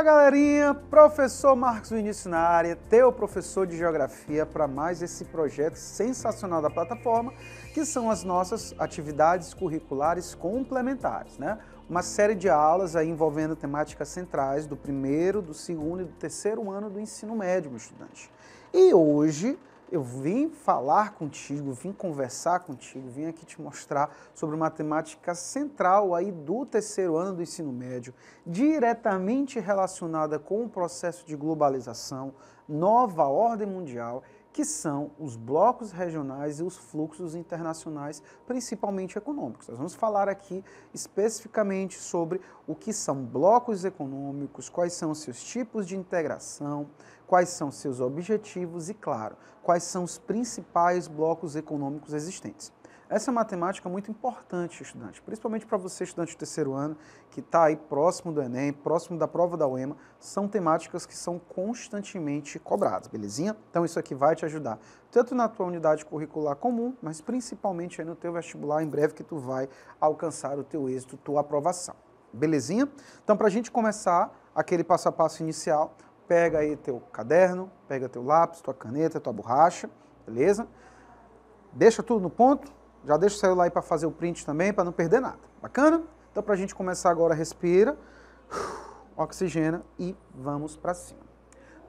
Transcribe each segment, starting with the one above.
Fala galerinha, professor Marcos Vinícius na área, teu professor de Geografia para mais esse projeto sensacional da plataforma, que são as nossas atividades curriculares complementares, né? Uma série de aulas aí envolvendo temáticas centrais do primeiro, do segundo e do terceiro ano do ensino médio, meu estudante. E hoje eu vim falar contigo, vim conversar contigo, vim aqui te mostrar sobre uma temática central aí do terceiro ano do ensino médio, diretamente relacionada com o processo de globalização, nova ordem mundial, que são os blocos regionais e os fluxos internacionais, principalmente econômicos. Nós vamos falar aqui especificamente sobre o que são blocos econômicos, quais são os seus tipos de integração, quais são seus objetivos e, claro, quais são os principais blocos econômicos existentes. Essa é uma temática muito importante, estudante, principalmente para você, estudante de terceiro ano, que está aí próximo do Enem, próximo da prova da UEMA, são temáticas que são constantemente cobradas, belezinha? Então isso aqui vai te ajudar, tanto na tua unidade curricular comum, mas principalmente aí no teu vestibular, em breve que tu vai alcançar o teu êxito, tua aprovação, belezinha? Então para a gente começar aquele passo a passo inicial, pega aí teu caderno, pega teu lápis, tua caneta, tua borracha, beleza? Deixa tudo no ponto. Já deixa o celular aí para fazer o print também, para não perder nada. Bacana? Então, para a gente começar agora, respira, oxigena e vamos para cima.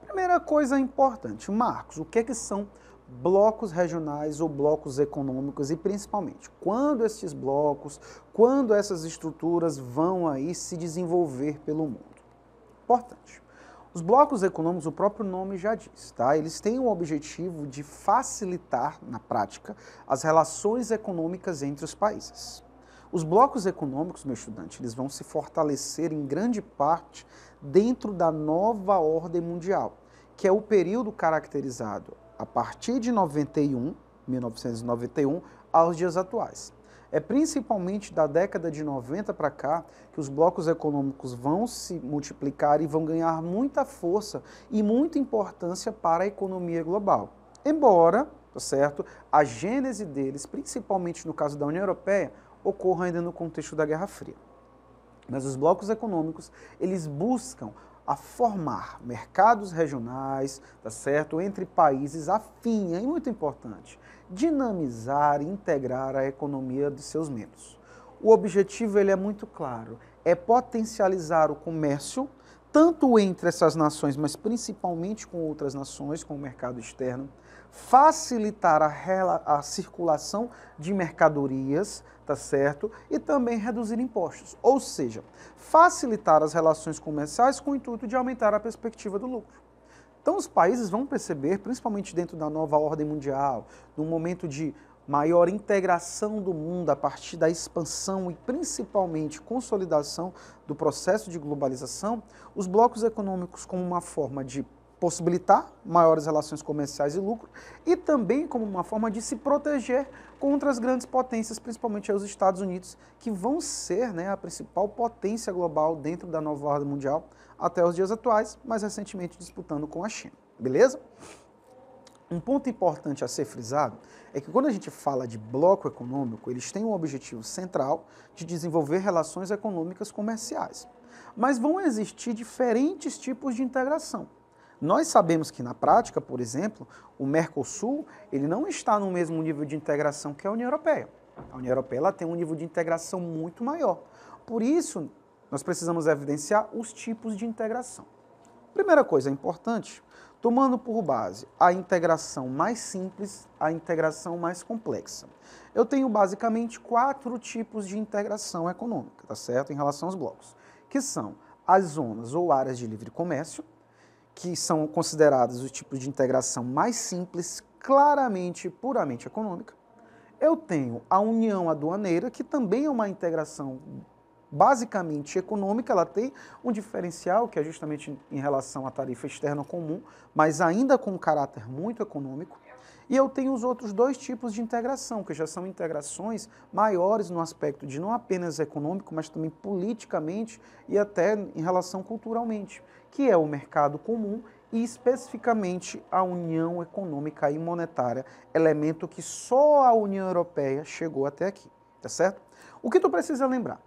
Primeira coisa importante, Marcos, o que é que são blocos regionais ou blocos econômicos e principalmente, quando esses blocos, quando essas estruturas vão aí se desenvolver pelo mundo? Importante. Os blocos econômicos, o próprio nome já diz, tá? Eles têm o objetivo de facilitar, na prática, as relações econômicas entre os países. Os blocos econômicos, meu estudante, eles vão se fortalecer em grande parte dentro da nova ordem mundial, que é o período caracterizado a partir de 1991, aos dias atuais. É principalmente da década de 90 para cá que os blocos econômicos vão se multiplicar e vão ganhar muita força e muita importância para a economia global. Embora, tá certo, a gênese deles, principalmente no caso da União Europeia, ocorra ainda no contexto da Guerra Fria. Mas os blocos econômicos, eles buscam a formar mercados regionais, tá certo, entre países afins, e muito importante, dinamizar e integrar a economia de seus membros. O objetivo ele é muito claro, é potencializar o comércio, tanto entre essas nações, mas principalmente com outras nações, com o mercado externo, facilitar a circulação de mercadorias, tá certo? E também reduzir impostos, ou seja, facilitar as relações comerciais com o intuito de aumentar a perspectiva do lucro. Então os países vão perceber, principalmente dentro da nova ordem mundial, num momento de maior integração do mundo a partir da expansão e principalmente consolidação do processo de globalização, os blocos econômicos como uma forma de possibilitar maiores relações comerciais e lucro e também como uma forma de se proteger contra as grandes potências, principalmente os Estados Unidos, que vão ser, né, a principal potência global dentro da nova ordem mundial até os dias atuais, mais recentemente disputando com a China. Beleza? Um ponto importante a ser frisado é que quando a gente fala de bloco econômico, eles têm um objetivo central de desenvolver relações econômicas comerciais. Mas vão existir diferentes tipos de integração. Nós sabemos que na prática, por exemplo, o Mercosul ele não está no mesmo nível de integração que a União Europeia. A União Europeia ela tem um nível de integração muito maior. Por isso, nós precisamos evidenciar os tipos de integração. Primeira coisa importante, tomando por base a integração mais simples, a integração mais complexa. Eu tenho basicamente 4 tipos de integração econômica, tá certo? Em relação aos blocos, que são as zonas ou áreas de livre comércio, que são consideradas os tipos de integração mais simples, claramente, puramente econômica. Eu tenho a união aduaneira, que também é uma integração basicamente econômica, ela tem um diferencial que é justamente em relação à tarifa externa comum, mas ainda com um caráter muito econômico. E eu tenho os outros 2 tipos de integração, que já são integrações maiores no aspecto de não apenas econômico, mas também politicamente e até em relação culturalmente, que é o mercado comum e especificamente a União Econômica e Monetária, elemento que só a União Europeia chegou até aqui, tá certo? O que tu precisa lembrar?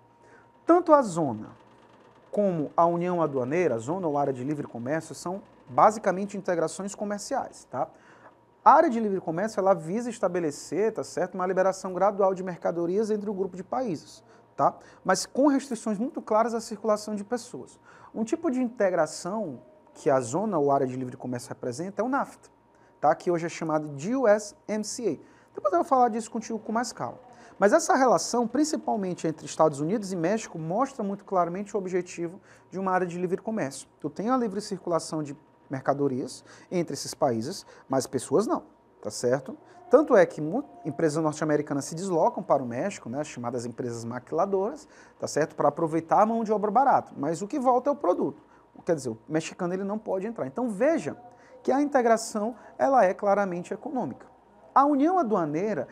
Tanto a zona como a União Aduaneira, a Zona ou Área de Livre Comércio, são basicamente integrações comerciais, tá? A área de livre comércio, ela visa estabelecer, tá certo, uma liberação gradual de mercadorias entre o grupo de países, tá? Mas com restrições muito claras à circulação de pessoas. Um tipo de integração que a zona ou área de livre comércio representa é o NAFTA, tá? Que hoje é chamado de USMCA. Depois eu vou falar disso contigo com mais calma. Mas essa relação, principalmente entre Estados Unidos e México, mostra muito claramente o objetivo de uma área de livre comércio. Tu tem a livre circulação de mercadorias entre esses países, mas pessoas não, tá certo? Tanto é que empresas norte-americanas se deslocam para o México, né, chamadas empresas maquiladoras, tá certo? Para aproveitar a mão de obra barata, mas o que volta é o produto. Quer dizer, o mexicano ele não pode entrar. Então veja que a integração ela é claramente econômica. A União Aduaneira,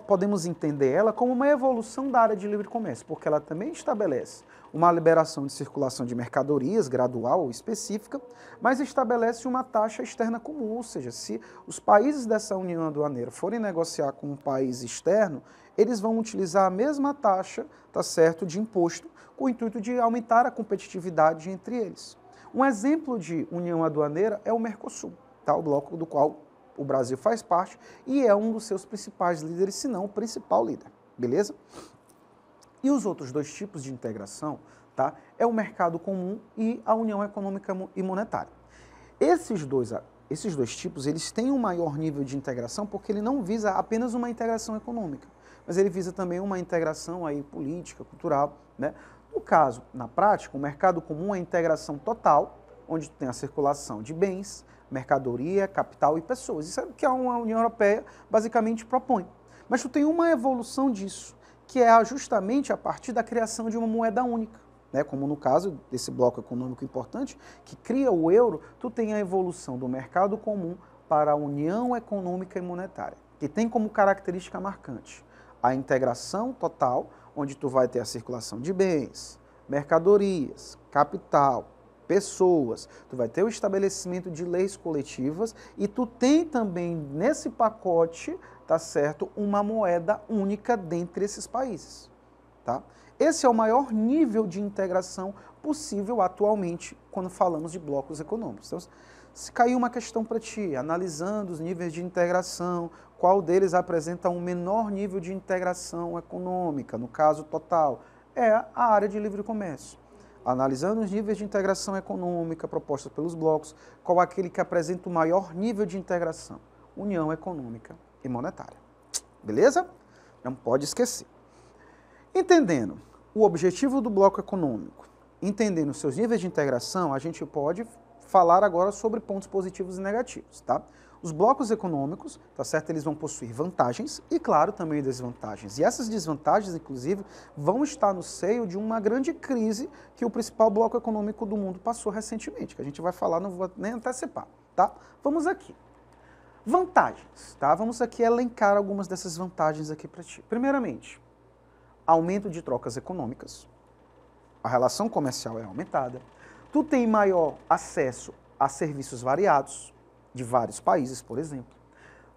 podemos entender ela como uma evolução da área de livre comércio, porque ela também estabelece uma liberação de circulação de mercadorias gradual ou específica, mas estabelece uma taxa externa comum, ou seja, se os países dessa União Aduaneira forem negociar com um país externo, eles vão utilizar a mesma taxa, tá certo, de imposto, com o intuito de aumentar a competitividade entre eles. Um exemplo de União Aduaneira é o Mercosul, tá? O bloco do qual o Brasil faz parte e é um dos seus principais líderes, se não o principal líder, beleza? E os outros dois tipos de integração, tá? É o mercado comum e a União Econômica e Monetária. Esses dois tipos, eles têm um maior nível de integração porque ele não visa apenas uma integração econômica, mas ele visa também uma integração aí política, cultural, né? No caso, na prática, o mercado comum é a integração total, onde tem a circulação de bens, mercadoria, capital e pessoas. Isso é o que a União Europeia basicamente propõe. Mas tu tem uma evolução disso, que é justamente a partir da criação de uma moeda única. Né? Como no caso desse bloco econômico importante, que cria o euro, tu tem a evolução do mercado comum para a União Econômica e Monetária, que tem como característica marcante a integração total, onde tu vai ter a circulação de bens, mercadorias, capital, pessoas, tu vai ter o estabelecimento de leis coletivas e tu tem também nesse pacote, tá certo, uma moeda única dentre esses países, tá? Esse é o maior nível de integração possível atualmente quando falamos de blocos econômicos. Então, se caiu uma questão para ti, analisando os níveis de integração, qual deles apresenta um menor nível de integração econômica, no caso total, é a área de livre comércio. Analisando os níveis de integração econômica propostos pelos blocos, qual aquele que apresenta o maior nível de integração? União Econômica e Monetária. Beleza? Não pode esquecer. Entendendo o objetivo do bloco econômico, entendendo os seus níveis de integração, a gente pode falar agora sobre pontos positivos e negativos, tá? Os blocos econômicos, tá certo? Eles vão possuir vantagens e, claro, também desvantagens. E essas desvantagens, inclusive, vão estar no seio de uma grande crise que o principal bloco econômico do mundo passou recentemente, que a gente vai falar, não vou nem antecipar, tá? Vamos aqui. Vantagens, tá? Vamos aqui elencar algumas dessas vantagens aqui para ti. Primeiramente, aumento de trocas econômicas. A relação comercial é aumentada. Tu tem maior acesso a serviços variados, de vários países, por exemplo.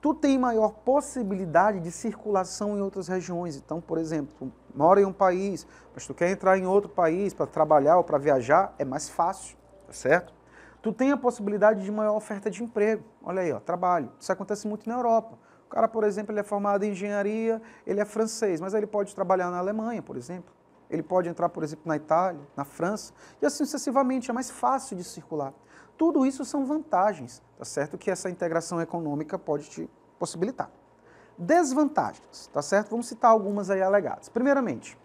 Tu tem maior possibilidade de circulação em outras regiões. Então, por exemplo, tu mora em um país, mas tu quer entrar em outro país para trabalhar ou para viajar, é mais fácil, tá certo? Tu tem a possibilidade de maior oferta de emprego. Olha aí, ó, trabalho. Isso acontece muito na Europa. O cara, por exemplo, ele é formado em engenharia, ele é francês, mas ele pode trabalhar na Alemanha, por exemplo. Ele pode entrar, por exemplo, na Itália, na França, e assim sucessivamente, é mais fácil de circular. Tudo isso são vantagens, tá certo? Que essa integração econômica pode te possibilitar. Desvantagens, tá certo? Vamos citar algumas aí alegadas. Primeiramente,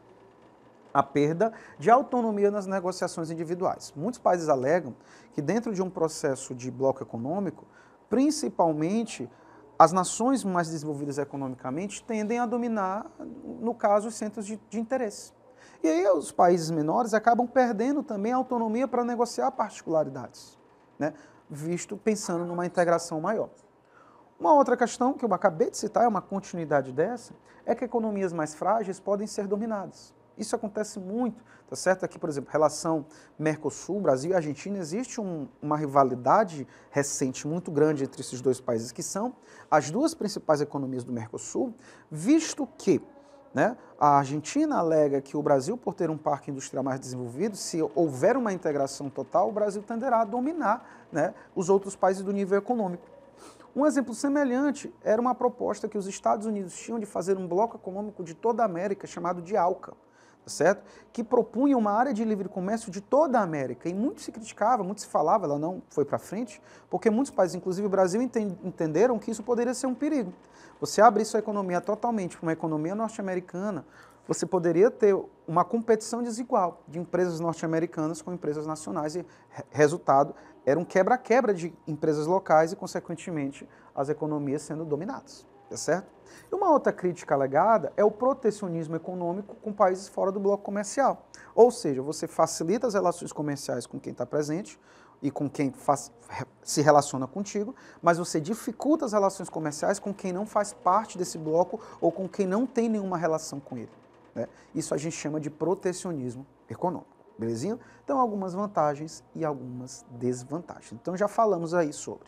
a perda de autonomia nas negociações individuais. Muitos países alegam que dentro de um processo de bloco econômico, principalmente as nações mais desenvolvidas economicamente tendem a dominar, no caso, os centros de interesse. E aí os países menores acabam perdendo também a autonomia para negociar particularidades, né? Visto pensando numa integração maior. Uma outra questão que eu acabei de citar, é uma continuidade dessa, é que economias mais frágeis podem ser dominadas. Isso acontece muito, tá certo? Aqui, por exemplo, relação Mercosul, Brasil e Argentina, existe uma rivalidade recente muito grande entre esses dois países, que são as duas principais economias do Mercosul, visto que né? A Argentina alega que o Brasil, por ter um parque industrial mais desenvolvido, se houver uma integração total, o Brasil tenderá a dominar, né, os outros países do nível econômico. Um exemplo semelhante era uma proposta que os Estados Unidos tinham de fazer um bloco econômico de toda a América, chamado de ALCA, tá certo? Que propunha uma área de livre comércio de toda a América. E muito se criticava, muito se falava, ela não foi para frente, porque muitos países, inclusive o Brasil, entenderam que isso poderia ser um perigo. Você abre sua economia totalmente para uma economia norte-americana, você poderia ter uma competição desigual de empresas norte-americanas com empresas nacionais e, resultado, era um quebra-quebra de empresas locais e, consequentemente, as economias sendo dominadas, tá certo? E uma outra crítica alegada é o protecionismo econômico com países fora do bloco comercial. Ou seja, você facilita as relações comerciais com quem está presente e com quem se relaciona contigo, mas você dificulta as relações comerciais com quem não faz parte desse bloco ou com quem não tem nenhuma relação com ele, né? Isso a gente chama de protecionismo econômico. Belezinha? Então, algumas vantagens e algumas desvantagens. Então, já falamos aí sobre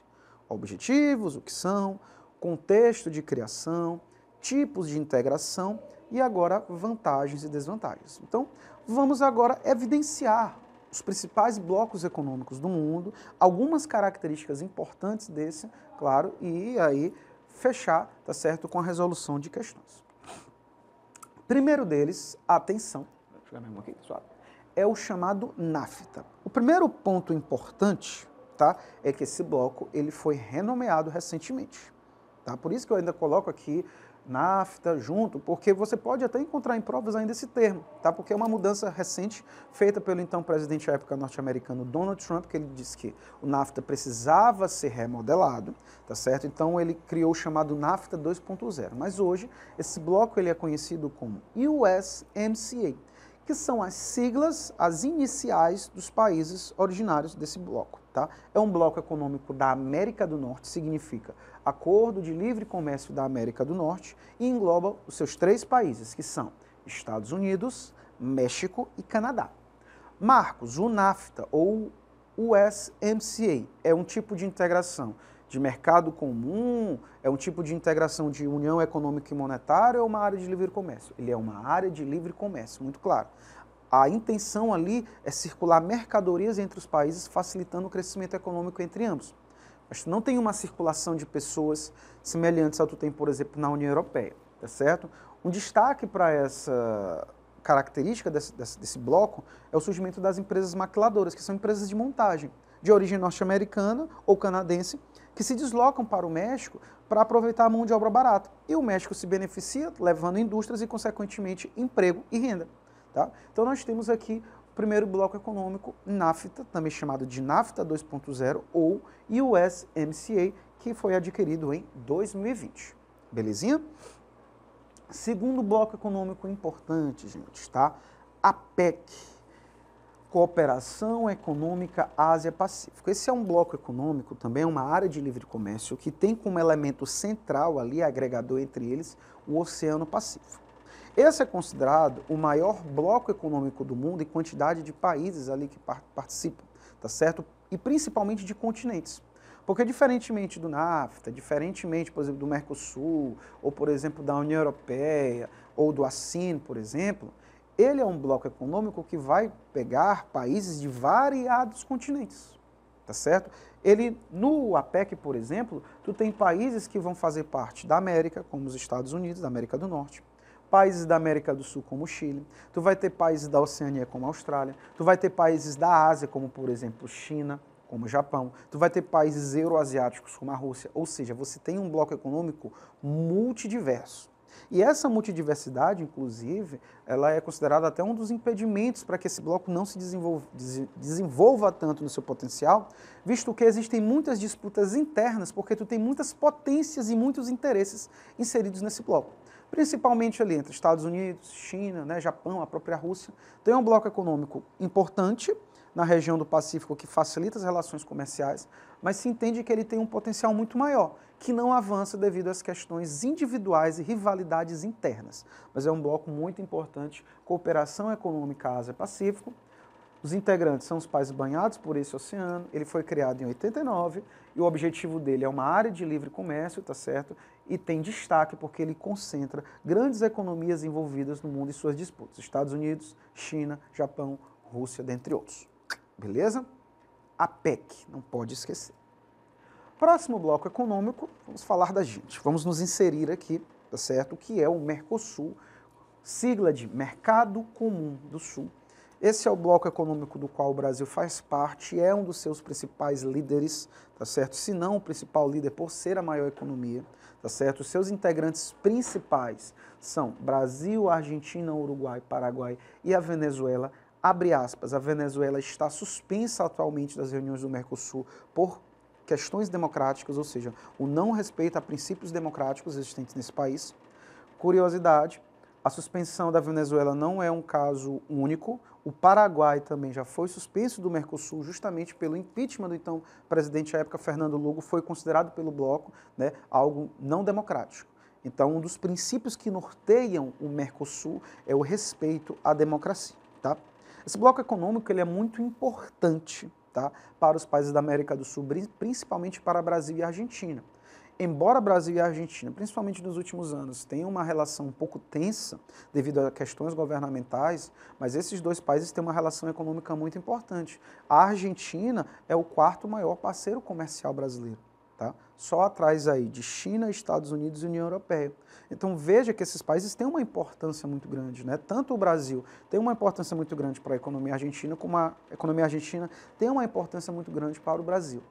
objetivos, o que são, contexto de criação, tipos de integração e agora vantagens e desvantagens. Então, vamos agora evidenciar os principais blocos econômicos do mundo, algumas características importantes desse, claro, e aí fechar, tá certo, com a resolução de questões. Primeiro deles, atenção, deixa eu pegar minha mão aqui, suave, é o chamado NAFTA. O primeiro ponto importante, tá, é que esse bloco ele foi renomeado recentemente. Tá? Por isso que eu ainda coloco aqui NAFTA junto, porque você pode até encontrar em provas ainda esse termo, tá? Porque é uma mudança recente feita pelo então presidente à época norte-americano Donald Trump, que ele disse que o NAFTA precisava ser remodelado, tá certo? Então ele criou o chamado NAFTA 2.0. Mas hoje esse bloco ele é conhecido como USMCA, que são as siglas, as iniciais dos países originários desse bloco. Tá? É um bloco econômico da América do Norte, significa Acordo de Livre Comércio da América do Norte, e engloba os seus 3 países, que são Estados Unidos, México e Canadá. Marcos, o NAFTA ou USMCA é um tipo de integração de mercado comum, é um tipo de integração de união econômica e monetária ou uma área de livre comércio? Ele é uma área de livre comércio, muito claro. A intenção ali é circular mercadorias entre os países, facilitando o crescimento econômico entre ambos. Mas não tem uma circulação de pessoas semelhantes ao que tu tem, por exemplo, na União Europeia, tá certo? Um destaque para essa característica desse bloco é o surgimento das empresas maquiladoras, que são empresas de montagem, de origem norte-americana ou canadense, que se deslocam para o México para aproveitar a mão de obra barata. E o México se beneficia, levando indústrias e, consequentemente, emprego e renda. Tá? Então, nós temos aqui o primeiro bloco econômico, NAFTA, também chamado de NAFTA 2.0 ou USMCA, que foi adquirido em 2020. Belezinha? Segundo bloco econômico importante, gente, tá? APEC. Cooperação Econômica Ásia-Pacífico. Esse é um bloco econômico, também é uma área de livre comércio, que tem como elemento central ali, agregador entre eles, o Oceano Pacífico. Esse é considerado o maior bloco econômico do mundo em quantidade de países ali que participam, tá certo? E principalmente de continentes. Porque diferentemente do NAFTA, diferentemente, por exemplo, do Mercosul, ou por exemplo, da União Europeia, ou do ASEAN, por exemplo, ele é um bloco econômico que vai pegar países de variados continentes, tá certo? Ele, no APEC, por exemplo, tu tem países que vão fazer parte da América, como os Estados Unidos, da América do Norte, países da América do Sul, como o Chile, tu vai ter países da Oceania, como a Austrália, tu vai ter países da Ásia, como, por exemplo, China, como o Japão, tu vai ter países euroasiáticos, como a Rússia, ou seja, você tem um bloco econômico multidiverso. E essa multidiversidade, inclusive, ela é considerada até um dos impedimentos para que esse bloco não se desenvolva tanto no seu potencial, visto que existem muitas disputas internas, porque tu tem muitas potências e muitos interesses inseridos nesse bloco. Principalmente ali entre Estados Unidos, China, né, Japão, a própria Rússia. Tem um bloco econômico importante na região do Pacífico que facilita as relações comerciais, mas se entende que ele tem um potencial muito maior, que não avança devido às questões individuais e rivalidades internas. Mas é um bloco muito importante, cooperação econômica Ásia-Pacífico. Os integrantes são os países banhados por esse oceano, ele foi criado em 89 e o objetivo dele é uma área de livre comércio, tá certo? e tem destaque porque ele concentra grandes economias envolvidas no mundo e suas disputas. Estados Unidos, China, Japão, Rússia, dentre outros. Beleza? A PEC, não pode esquecer. Próximo bloco econômico, vamos falar da gente. Vamos nos inserir aqui, tá certo? O que é o Mercosul, sigla de Mercado Comum do Sul. Esse é o bloco econômico do qual o Brasil faz parte, é um dos seus principais líderes, tá certo? Se não o principal líder por ser a maior economia, tá certo? Os seus integrantes principais são Brasil, Argentina, Uruguai, Paraguai e a Venezuela. Abre aspas, a Venezuela está suspensa atualmente das reuniões do Mercosul por questões democráticas, ou seja, o não respeito a princípios democráticos existentes nesse país. Curiosidade, a suspensão da Venezuela não é um caso único. O Paraguai também já foi suspenso do Mercosul justamente pelo impeachment do então presidente à época, Fernando Lugo, foi considerado pelo bloco, né, algo não democrático. Então, um dos princípios que norteiam o Mercosul é o respeito à democracia. Tá? Esse bloco econômico ele é muito importante, tá, para os países da América do Sul, principalmente para Brasil e Argentina. Embora Brasil e Argentina, principalmente nos últimos anos, tenham uma relação um pouco tensa devido a questões governamentais, mas esses dois países têm uma relação econômica muito importante. A Argentina é o quarto maior parceiro comercial brasileiro, tá? Só atrás aí de China, Estados Unidos e União Europeia. Então veja que esses países têm uma importância muito grande, né? Tanto o Brasil tem uma importância muito grande para a economia argentina, como a economia argentina tem uma importância muito grande para o Brasil.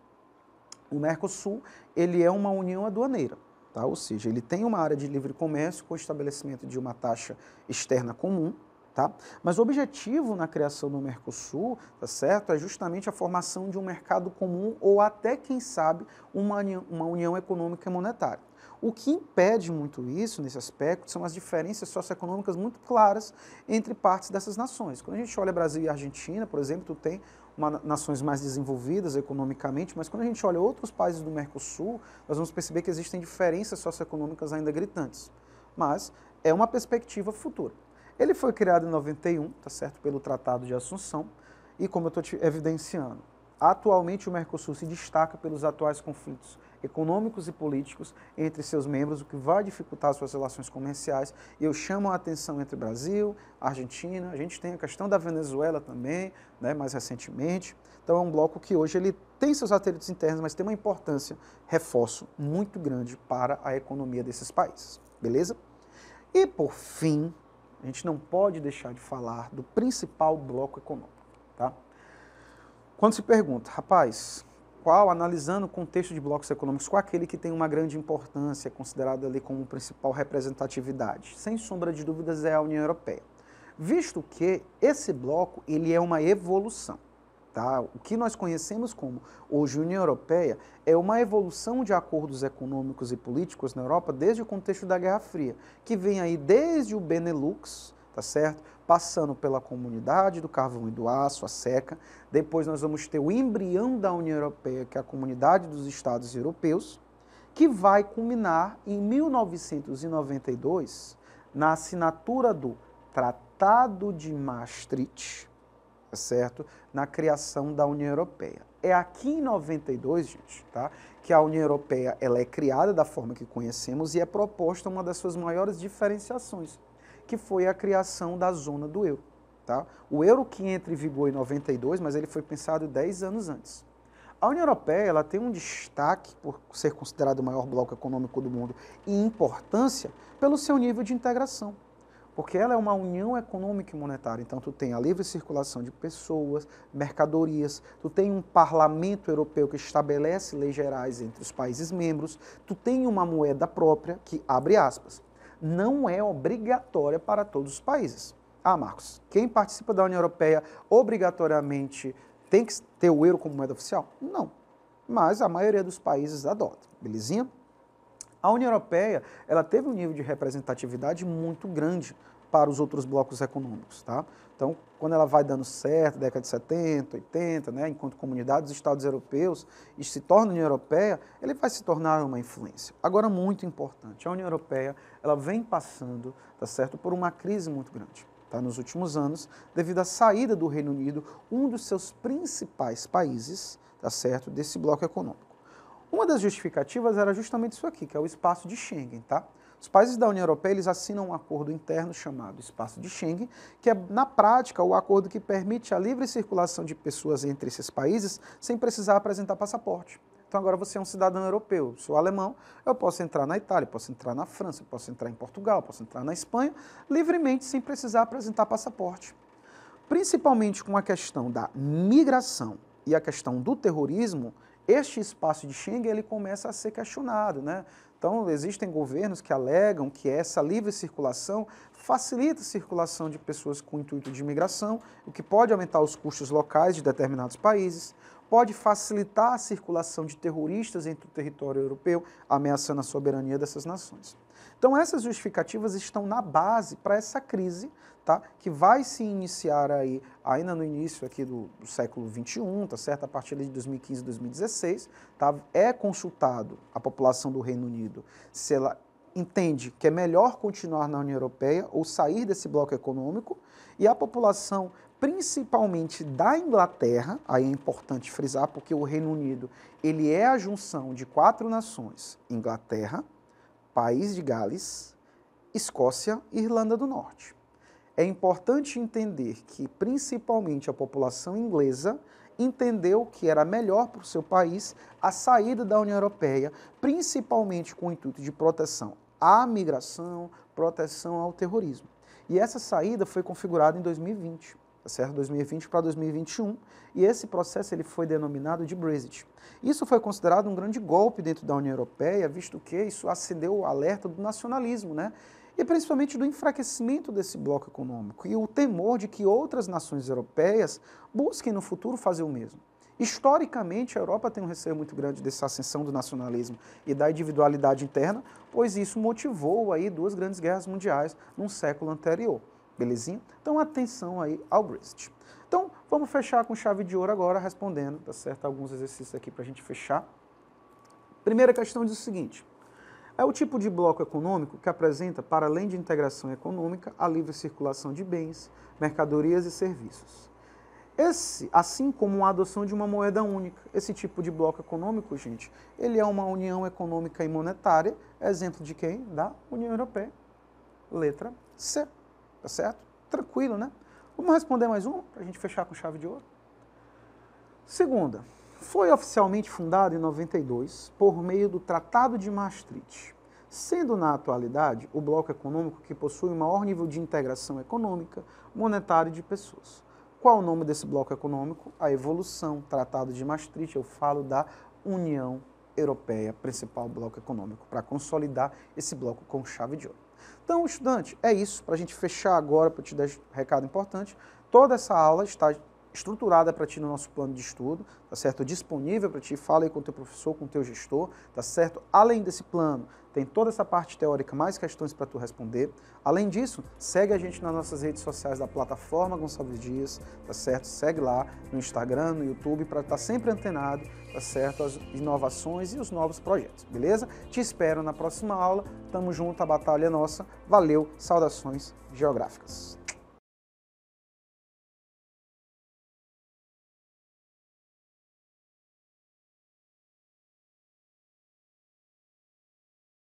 O Mercosul, ele é uma união aduaneira, tá? Ou seja, ele tem uma área de livre comércio com o estabelecimento de uma taxa externa comum, tá? Mas o objetivo na criação do Mercosul, tá certo, é justamente a formação de um mercado comum ou até, quem sabe, uma união econômica e monetária. O que impede muito isso, nesse aspecto, são as diferenças socioeconômicas muito claras entre partes dessas nações. Quando a gente olha Brasil e Argentina, por exemplo, tu tem nações mais desenvolvidas economicamente, mas quando a gente olha outros países do Mercosul, nós vamos perceber que existem diferenças socioeconômicas ainda gritantes. Mas é uma perspectiva futura. Ele foi criado em 91, tá certo, pelo Tratado de Assunção, e como eu estou te evidenciando, atualmente o Mercosul se destaca pelos atuais conflitos econômicos e políticos entre seus membros, o que vai dificultar suas relações comerciais. E eu chamo a atenção entre Brasil, Argentina, a gente tem a questão da Venezuela também, né, mais recentemente. Então é um bloco que hoje ele tem seus atritos internos, mas tem uma importância, reforço, muito grande para a economia desses países, beleza? E por fim, a gente não pode deixar de falar do principal bloco econômico, tá? Quando se pergunta, rapaz, analisando o contexto de blocos econômicos, qual aquele que tem uma grande importância, considerado ali como principal representatividade? Sem sombra de dúvidas é a União Europeia. Visto que esse bloco ele é uma evolução. Tá? O que nós conhecemos como hoje União Europeia é uma evolução de acordos econômicos e políticos na Europa desde o contexto da Guerra Fria, que vem aí desde o Benelux, tá certo? Passando pela Comunidade do Carvão e do Aço, a CECA. Depois nós vamos ter o embrião da União Europeia, que é a Comunidade dos Estados Europeus, que vai culminar em 1992 na assinatura do Tratado de Maastricht, tá certo? Na criação da União Europeia. É aqui em 92, gente, tá? Que a União Europeia ela é criada da forma que conhecemos e é proposta uma das suas maiores diferenciações, que foi a criação da zona do euro. Tá? O euro que entra em vigor em 92, mas ele foi pensado 10 anos antes. A União Europeia ela tem um destaque por ser considerado o maior bloco econômico do mundo e importância pelo seu nível de integração, porque ela é uma união econômica e monetária. Então, tu tem a livre circulação de pessoas, mercadorias, tu tem um parlamento europeu que estabelece leis gerais entre os países membros, tu tem uma moeda própria que, abre aspas, não é obrigatória para todos os países. Ah, Marcos, quem participa da União Europeia obrigatoriamente tem que ter o euro como moeda oficial? Não, mas a maioria dos países adota, belezinha? A União Europeia ela teve um nível de representatividade muito grande para os outros blocos econômicos. Tá? Então, quando ela vai dando certo, década de 70, 80, né, enquanto comunidade dos Estados europeus e se torna União Europeia, ele vai se tornar uma influência. Agora, muito importante, a União Europeia ela vem passando, tá certo, por uma crise muito grande. Tá, nos últimos anos, devido à saída do Reino Unido, um dos seus principais países, tá certo, desse bloco econômico. Uma das justificativas era justamente isso aqui, que é o espaço de Schengen, tá? Os países da União Europeia, eles assinam um acordo interno chamado Espaço de Schengen, que é, na prática, o acordo que permite a livre circulação de pessoas entre esses países sem precisar apresentar passaporte. Então agora você é um cidadão europeu, sou alemão, eu posso entrar na Itália, posso entrar na França, posso entrar em Portugal, posso entrar na Espanha, livremente, sem precisar apresentar passaporte. Principalmente com a questão da migração e a questão do terrorismo, este espaço de Schengen ele começa a ser questionado, né? Então, existem governos que alegam que essa livre circulação facilita a circulação de pessoas com intuito de imigração, o que pode aumentar os custos locais de determinados países, pode facilitar a circulação de terroristas entre o território europeu, ameaçando a soberania dessas nações. Então, essas justificativas estão na base para essa crise, tá? Que vai se iniciar aí, ainda no início aqui do século XXI, tá certo? A partir de 2015 e 2016, tá? É consultado a população do Reino Unido se ela entende que é melhor continuar na União Europeia ou sair desse bloco econômico, e a população, principalmente da Inglaterra, aí é importante frisar, porque o Reino Unido ele é a junção de 4 nações: Inglaterra, País de Gales, Escócia e Irlanda do Norte. É importante entender que, principalmente, a população inglesa entendeu que era melhor para o seu país a saída da União Europeia, principalmente com o intuito de proteção à migração, proteção ao terrorismo. E essa saída foi configurada em 2020, tá certo? 2020 para 2021, e esse processo ele foi denominado de Brexit. Isso foi considerado um grande golpe dentro da União Europeia, visto que isso acendeu o alerta do nacionalismo, né? E principalmente do enfraquecimento desse bloco econômico e o temor de que outras nações europeias busquem no futuro fazer o mesmo. Historicamente, a Europa tem um receio muito grande dessa ascensão do nacionalismo e da individualidade interna, pois isso motivou aí 2 grandes guerras mundiais num século anterior. Belezinha? Então, atenção aí ao Brexit. Então, vamos fechar com chave de ouro agora, respondendo, tá certo? Alguns exercícios aqui para a gente fechar. Primeira questão diz o seguinte: é o tipo de bloco econômico que apresenta, para além de integração econômica, a livre circulação de bens, mercadorias e serviços. Assim como a adoção de uma moeda única. Esse tipo de bloco econômico, gente, ele é uma união econômica e monetária, exemplo de quem? Da União Europeia. Letra C, tá certo? Tranquilo, né? Vamos responder mais uma, para a gente fechar com chave de ouro. Segunda, foi oficialmente fundado em 92 por meio do Tratado de Maastricht, sendo na atualidade o bloco econômico que possui o maior nível de integração econômica, monetária e de pessoas. Qual o nome desse bloco econômico? A evolução, Tratado de Maastricht, eu falo da União Europeia, principal bloco econômico, para consolidar esse bloco com chave de ouro. Então, estudante, é isso, para a gente fechar agora, para te dar um recado importante. Toda essa aula está estruturada para ti no nosso plano de estudo, tá certo? Disponível para ti, fala aí com o teu professor, com o teu gestor, tá certo? Além desse plano, tem toda essa parte teórica, mais questões para tu responder. Além disso, segue a gente nas nossas redes sociais da plataforma Gonçalves Dias, tá certo? Segue lá no Instagram, no YouTube, para estar sempre antenado, tá certo? As inovações e os novos projetos, beleza? Te espero na próxima aula, tamo junto, a batalha é nossa. Valeu, saudações geográficas.